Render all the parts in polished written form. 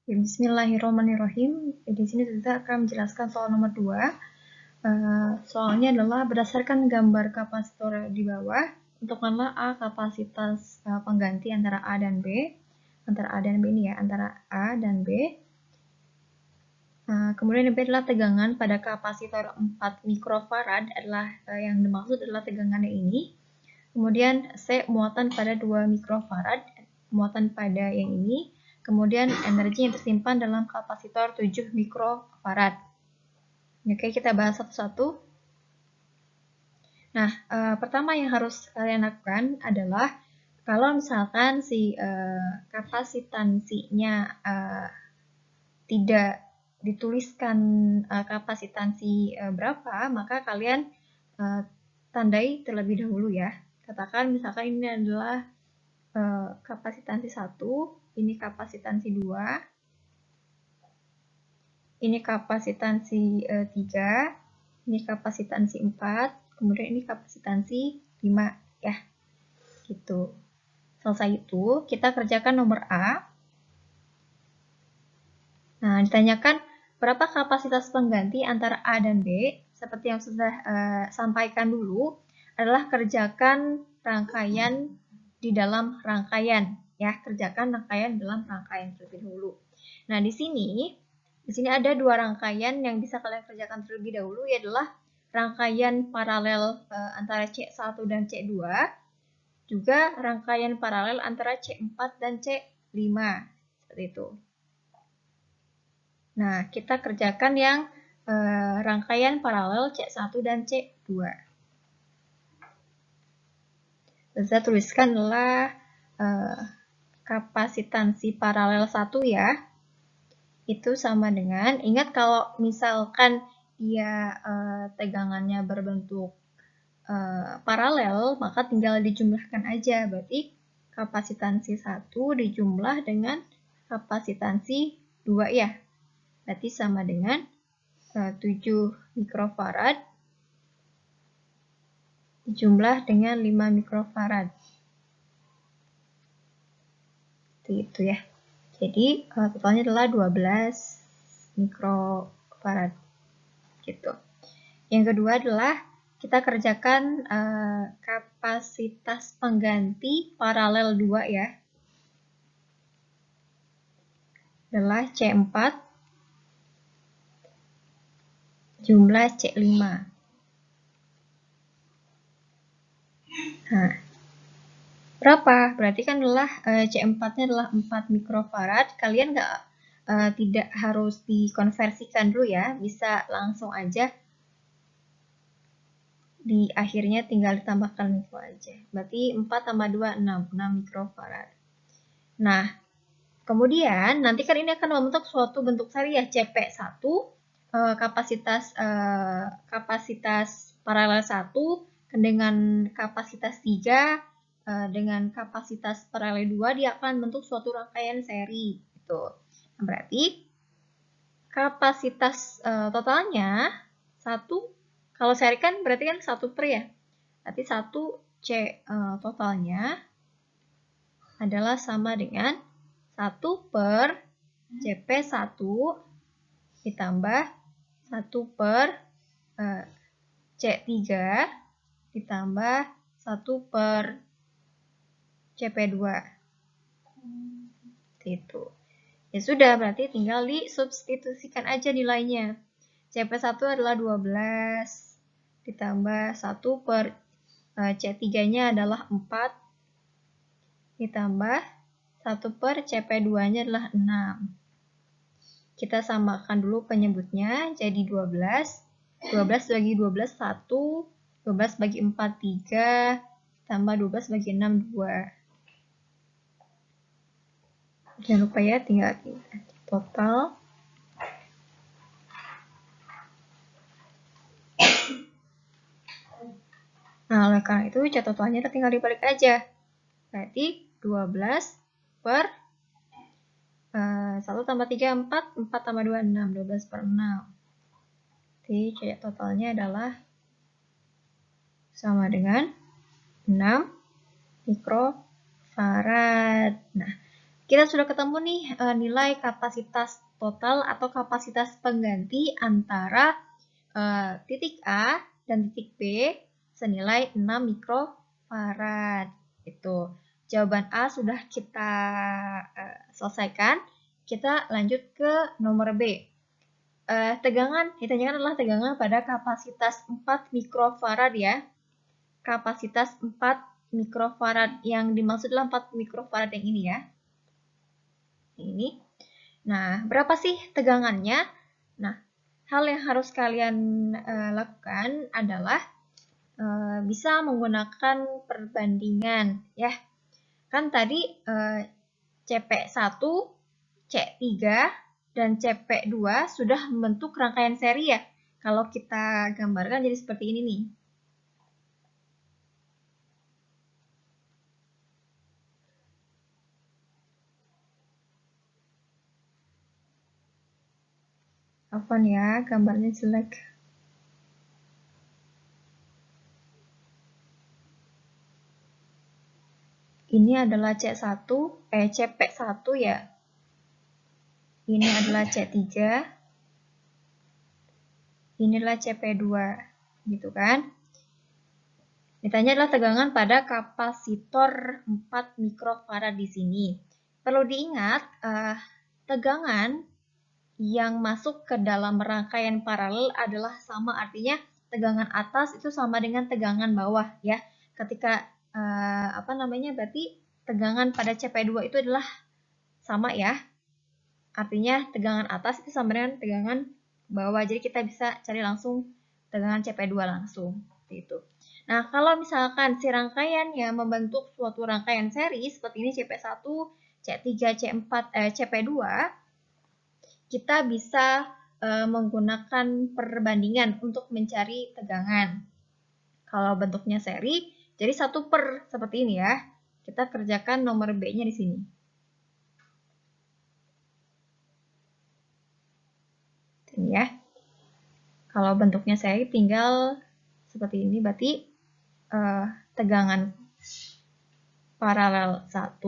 Bismillahirrahmanirrahim. Di sini kita akan menjelaskan soal nomor 2. Soalnya adalah berdasarkan gambar kapasitor di bawah, tentukanlah A kapasitas pengganti antara A dan B. Antara A dan B ini ya, antara A dan B. Kemudian yang B adalah tegangan pada kapasitor 4 mikrofarad adalah yang dimaksud adalah tegangannya ini. Kemudian C muatan pada 2 mikrofarad, muatan pada yang ini. Kemudian energi yang tersimpan dalam kapasitor 7 mikrofarad. Oke, kita bahas satu-satu. Nah, pertama yang harus kalian lakukan adalah kalau misalkan si kapasitansinya tidak dituliskan kapasitansi berapa, maka kalian tandai terlebih dahulu ya. Katakan misalkan ini adalah kapasitansi 1, ini kapasitansi 2, ini kapasitansi 3, ini kapasitansi 4, kemudian ini kapasitansi 5 ya. Gitu. Selesai itu, kita kerjakan nomor A. Nah, ditanyakan berapa kapasitas pengganti antara A dan B. Seperti yang sudah sampaikan dulu, adalah kerjakan rangkaian di dalam rangkaian ya, kerjakan rangkaian dalam rangkaian terlebih dahulu. Nah, di sini ada dua rangkaian yang bisa kalian kerjakan terlebih dahulu, yaitu rangkaian paralel antara C1 dan C2, juga rangkaian paralel antara C4 dan C5 seperti itu. Nah, kita kerjakan yang rangkaian paralel C1 dan C2. Saya tuliskan adalah kapasitansi paralel 1 ya. Itu sama dengan, ingat kalau misalkan dia tegangannya berbentuk paralel, maka tinggal dijumlahkan aja. Berarti kapasitansi 1 dijumlah dengan kapasitansi 2 ya. Berarti sama dengan 7 mikrofarad dijumlah dengan 5 mikrofarad. Itu ya. Jadi totalnya adalah 12 mikrofarad. Gitu. Yang kedua adalah kita kerjakan kapasitas pengganti paralel 2 ya. Adalah C4 jumlah C5. Nah, berapa? Berarti kan adalah C4-nya adalah 4 mikrofarad. Kalian tidak harus dikonversikan dulu ya, bisa langsung aja di akhirnya tinggal ditambahkan itu aja. Berarti 4 tambah 2, 6 mikrofarad. Nah, kemudian nanti kan ini akan membentuk suatu bentuk seri ya, CP1, kapasitas paralel 1 dengan kapasitas 3 dengan kapasitas paralel 2, dia akan bentuk suatu rangkaian seri gitu. Nah, berarti kapasitas totalnya 1, kalau seri kan berarti kan 1 per ya. Berarti 1 C totalnya adalah sama dengan 1 per CP1 ditambah 1 per C3 ditambah 1 per CP2. Itu. Ya sudah, berarti tinggal disubstitusikan aja nilainya. CP1 adalah 12 ditambah 1 per C3-nya adalah 4 ditambah 1 per CP2-nya adalah 6. Kita samakan dulu penyebutnya, jadi 12. 12 bagi 12, 1. 12 bagi 4, 3. Tambah 12 bagi 6, 2. Jangan lupa ya, tinggal total. Nah, oleh karena itu, catatannya tinggal dibalik aja. Berarti 12 per 1 tambah 3, 4. 4 tambah 2, 6. 12 per 6. Jadi, totalnya adalah sama dengan 6 mikrofarad. Nah, Kita sudah ketemu nih nilai kapasitas total atau kapasitas pengganti antara titik A dan titik B senilai 6 mikrofarad. Itu jawaban A sudah kita selesaikan. Kita lanjut ke nomor B. Tegangan ditanyakan adalah tegangan pada kapasitas 4 mikrofarad ya. Kapasitas 4 mikrofarad yang dimaksud adalah 4 mikrofarad yang ini ya. Ini. Nah, berapa sih tegangannya? Nah, hal yang harus kalian lakukan adalah bisa menggunakan perbandingan ya. Kan tadi CP1, C3, dan CP2 sudah membentuk rangkaian seri ya. Kalau kita gambarkan jadi seperti ini nih. Afwan ya, gambarnya jelek. Ini adalah C1, CP1 ya. Ini adalah C3. Ini adalah CP2, gitu kan? Ditanya adalah tegangan pada kapasitor 4 mikrofarad di sini. Perlu diingat, tegangan yang masuk ke dalam rangkaian paralel adalah sama, artinya tegangan atas itu sama dengan tegangan bawah ya. Ketika berarti tegangan pada CP2 itu adalah sama ya. Artinya tegangan atas itu sama dengan tegangan bawah. Jadi kita bisa cari langsung tegangan CP2 langsung itu. Nah, kalau misalkan si rangkaiannya membentuk suatu rangkaian seri seperti ini CP1, C3, C4, CP2, kita bisa menggunakan perbandingan untuk mencari tegangan. Kalau bentuknya seri, jadi 1/, seperti ini ya. Kita kerjakan nomor B-nya di sini. Ini ya. Kalau bentuknya seri tinggal seperti ini, berarti tegangan paralel 1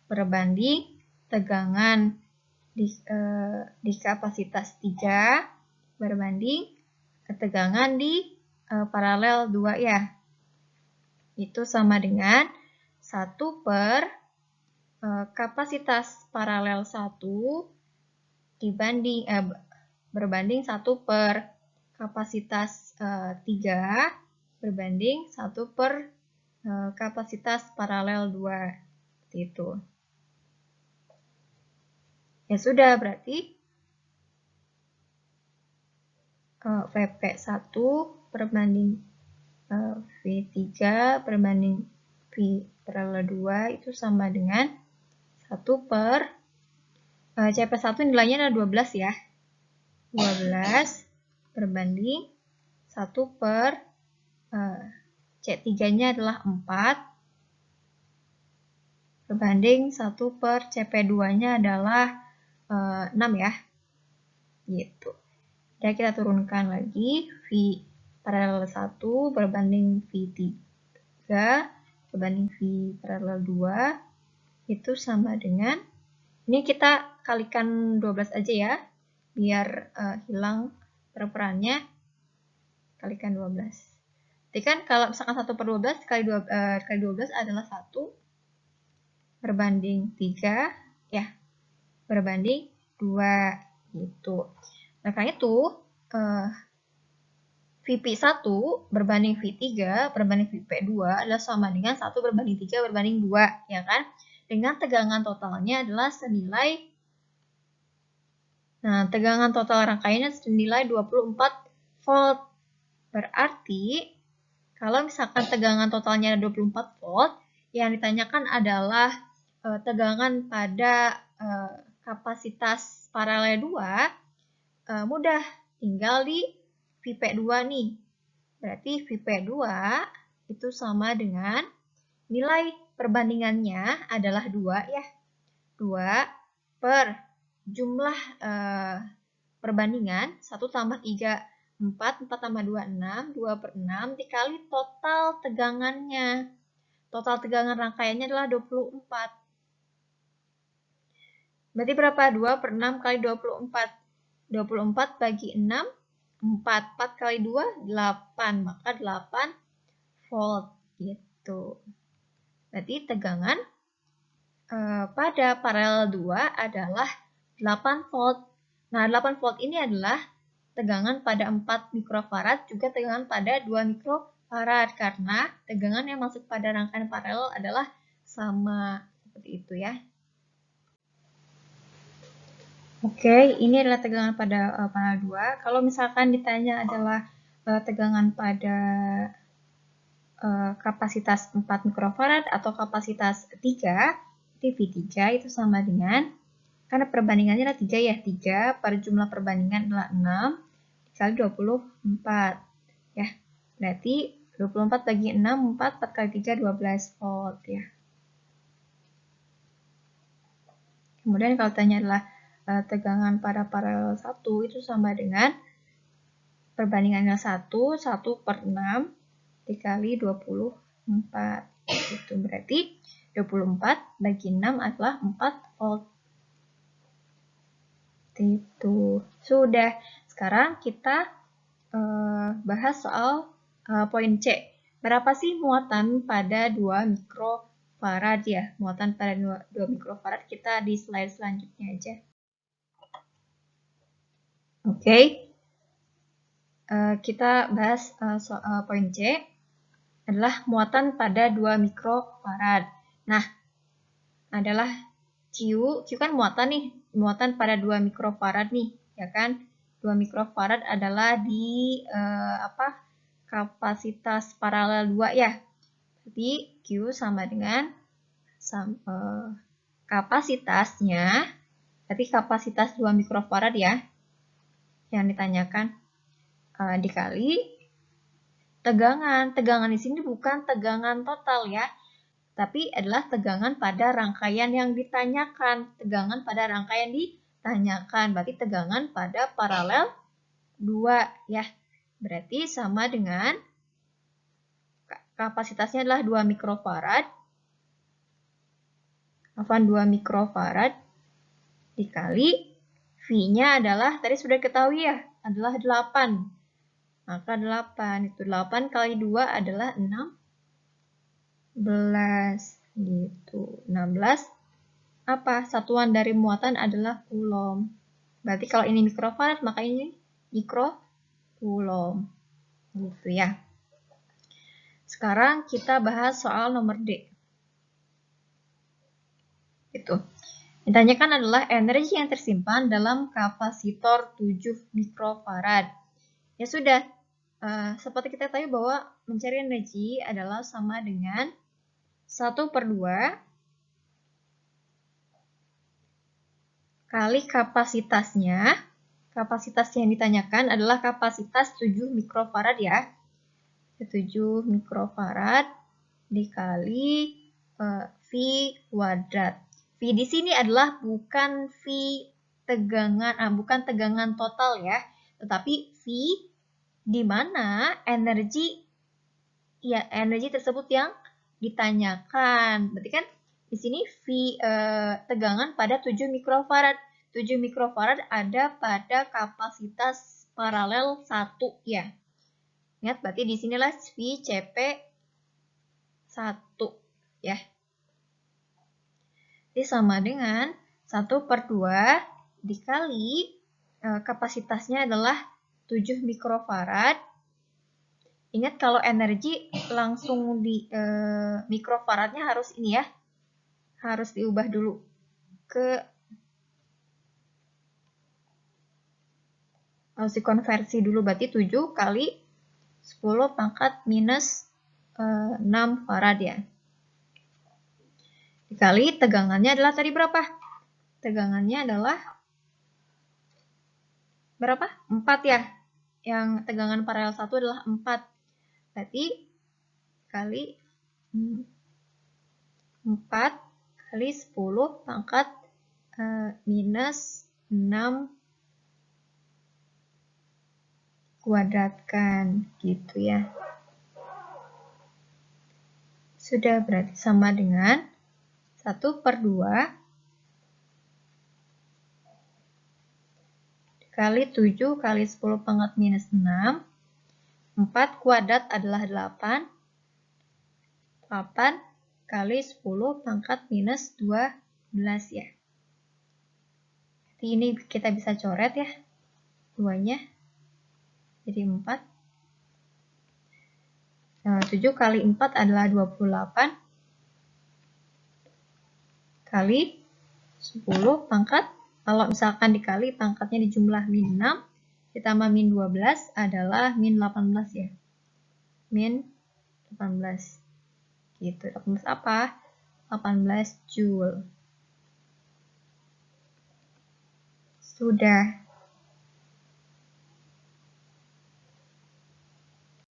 berbanding tegangan di kapasitas 3 berbanding tegangan di paralel 2 ya. Itu sama dengan 1/, kapasitas paralel 1 berbanding 1/, kapasitas 3 berbanding 1/, kapasitas paralel 2. Seperti itu. Ya sudah, berarti VP1 berbanding V3 berbanding V paralel 2 itu sama dengan 1/, CP1 nilainya adalah 12 ya. 12 berbanding 1/, C3-nya adalah 4 berbanding 1/, CP2-nya adalah 6 ya. Gitu. Dan kita turunkan lagi V paralel 1 berbanding V3 berbanding V paralel 2 itu sama dengan, ini kita kalikan 12 aja ya, biar hilang perperannya, kalikan 12. Jadi kan kalau misalkan 1/12 kali 12 adalah 1 berbanding 3 ya, berbanding 2 gitu. Nah, karena itu VP1 berbanding V3 berbanding VP2 adalah sama dengan 1 berbanding 3 berbanding 2 ya kan? Dengan tegangan totalnya adalah senilai, nah tegangan total rangkaiannya senilai 24 volt. Berarti kalau misalkan tegangan totalnya ada 24 volt, yang ditanyakan adalah tegangan pada kapasitas paralel 2, mudah, tinggal di VP2 nih. Berarti VP2 itu sama dengan nilai perbandingannya adalah 2 ya. 2 per jumlah perbandingan 1 tambah 3 4, 4 tambah 2 6, 2/6 dikali total tegangannya. Total tegangan rangkaiannya adalah 24. Berarti berapa? 2 per 6 kali 24. 24 bagi 6, 4. 4 kali 2, 8. Maka 8 volt gitu. Berarti tegangan pada paralel 2 adalah 8 volt. Nah, 8 volt ini adalah tegangan pada 4 mikrofarad, juga tegangan pada 2 mikrofarad, karena tegangan yang masuk pada rangkaian paralel adalah sama. Seperti itu ya. Oke, ini adalah tegangan pada paralel 2. Kalau misalkan ditanya adalah tegangan pada kapasitas 4 mikrofarad atau kapasitas 3, V3 itu sama dengan, karena perbandingannya adalah 3 ya, 3 per jumlah perbandingan adalah 6 dikali 24. Ya, berarti 24 bagi 6, 4, 4 kali 3, 12 volt ya. Kemudian kalau tanya adalah tegangan pada paralel 1 itu sama dengan perbandingannya 1 per 6 dikali 24. Itu berarti 24 bagi 6 adalah 4 volt. Itu. Sudah. Sekarang kita bahas soal poin C. Berapa sih muatan pada 2 mikrofarad ya? Muatan pada 2 mikrofarad kita di slide selanjutnya aja. Oke. Kita bahas soal poin C adalah muatan pada 2 mikrofarad. Nah, adalah Q kan muatan nih, muatan pada 2 mikrofarad nih, ya kan? 2 mikrofarad adalah di kapasitas paralel 2 ya. Jadi Q sama dengan kapasitasnya, berarti kapasitas 2 mikrofarad ya, yang ditanyakan, dikali tegangan. Tegangan di sini bukan tegangan total ya, tapi adalah tegangan pada rangkaian yang ditanyakan. Tegangan pada rangkaian ditanyakan, berarti tegangan pada paralel 2 ya. Berarti sama dengan kapasitasnya adalah 2 mikrofarad. 2 mikrofarad dikali V-nya adalah, tadi sudah ketahui ya, adalah 8. Maka 8, itu 8 kali 2 adalah 16. Gitu. 16 apa? Satuan dari muatan adalah kulom. Berarti kalau ini mikrofarad, maka ini mikrokulom. Gitu ya. Sekarang kita bahas soal nomor D. Itu. Ditanyakan adalah energi yang tersimpan dalam kapasitor 7 mikrofarad. Ya sudah, seperti kita tahu bahwa mencari energi adalah sama dengan 1/2 kali kapasitasnya. Kapasitas yang ditanyakan adalah kapasitas 7 mikrofarad ya. 7 mikrofarad dikali V kuadrat. V di sini adalah bukan V tegangan, bukan tegangan total ya, tetapi V di mana energi tersebut yang ditanyakan. Berarti kan di sini V tegangan pada 7 mikrofarad. 7 mikrofarad ada pada kapasitas paralel 1 ya. Ingat, berarti di sinilah V CP 1 ya. Jadi sama dengan 1/2 dikali kapasitasnya adalah 7 mikrofarad. Ingat, kalau energi langsung di mikrofaradnya harus ini ya, harus diubah dulu ke, harus dikonversi dulu, berarti 7 kali 10 pangkat minus 6 farad ya. Dikali tegangannya adalah tadi berapa? Tegangannya adalah berapa? 4 ya. Yang tegangan paralel 1 adalah 4. Berarti kali 4 kali 10 pangkat minus 6 kuadratkan gitu ya. Sudah, berarti sama dengan 1/2 kali 7 kali 10 pangkat minus 6. 4 kuadrat adalah 8. 8 kali 10 pangkat minus 12 ya. Jadi ini kita bisa coret ya, 2-nya. Jadi 4. 7 kali 4 adalah 28. Kali 10 pangkat, kalau misalkan dikali pangkatnya dijumlah min 6, ditambah min 12 adalah min 18 ya. Min 18. Gitu. 18 apa? 18 Joule. Sudah.